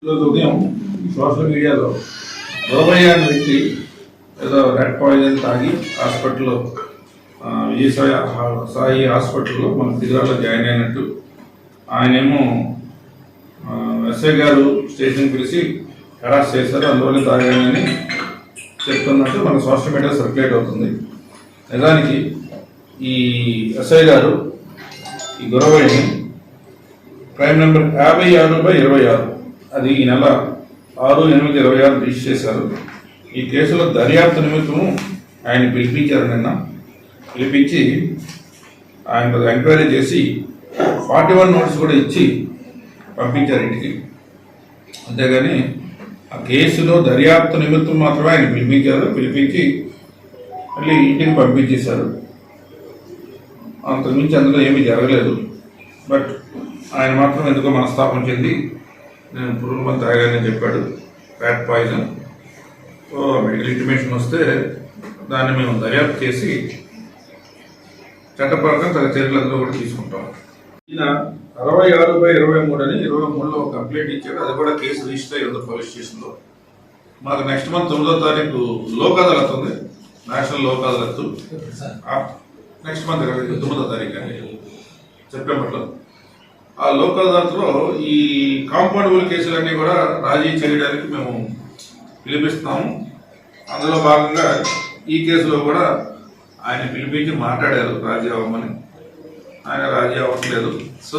ఈరోజు ఉదయం సోషల్ మీడియాలో గోవయ్య అనే వ్యక్తి ఏదో రెడ్ పాయిజన్ తాగి హాస్పిటల్లో విజయసాయి సాయి హాస్పిటల్లో మన తిరుగాలో జాయిన్ అయినట్టు ఆయనేమో ఎస్ఐ గారు స్టేషన్ పిలిచి హెరాస్ చేశారు, అందువల్ల తాగానని చెప్తున్నట్టు మన సోషల్ మీడియా సర్క్యులేట్ అవుతుంది. నిజానికి ఈ ఎస్ఐ గారు ఈ గొరవయ్యని క్రైమ్ నెంబర్ 56/26 అది ఈ నెల 6/8/26 రిజిస్టర్ చేశారు. ఈ కేసులో దర్యాప్తు నిమిత్తం ఆయన పిలిపించారు. నిన్న పిలిపించి ఆయన ఎంక్వైరీ చేసి 41 నోట్స్ కూడా ఇచ్చి పంపించారు ఇంటికి. అంతేగాని ఆ కేసులో దర్యాప్తు నిమిత్తం మాత్రమే ఆయన పిలిపించారు. పిలిపించి మళ్ళీ ఇంటికి పంపించేశారు. అంతకుమించి అందులో ఏమీ జరగలేదు. బట్ ఆయన మాత్రం ఎందుకో మనస్తాపం చెంది నేను పురుగుల మందు తాగానని చెప్పాడు, rat poison. So medical intimation వస్తే దాన్ని మేము దర్యాప్తు చేసి చట్టపరంగా తన చర్యలందరూ కూడా తీసుకుంటాం. ఈయన 66/23 అని 23లో కంప్లైంట్ ఇచ్చాడు. అది కూడా కేసు రిజిస్టర్ అయ్యి ఉంది పోలీస్ స్టేషన్లో. మాకు నెక్స్ట్ మంత్ 9వ తారీఖు లోక్ అదాలత్ ఉంది, national Lok Adalat. Next month 9వ తారీఖు అని సెప్టెంబర్లో. ఆ లోక్ అదాలత్లో ఈ కాంపౌండబుల్ కేసులన్నీ కూడా రాజీ చేయడానికి మేము పిలిపిస్తున్నాము. అందులో భాగంగా ఈ కేసులో కూడా ఆయన పిలిపించి మాట్లాడారు రాజీ అవ్వమని. ఆయన రాజీ అవ్వట్లేదు. సో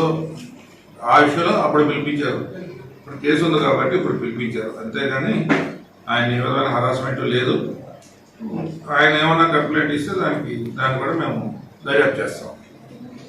ఆ విషయంలో అప్పుడు పిలిపించారు. ఇప్పుడు కేసు ఉంది కాబట్టి ఇప్పుడు పిలిపించారు. అంతేగాని ఆయన ఏ విధమైన హరాస్మెంట్ లేదు. ఆయన ఏమన్నా కంప్లైంట్ ఇస్తే దాన్ని కూడా మేము దర్యాప్తు చేస్తాం.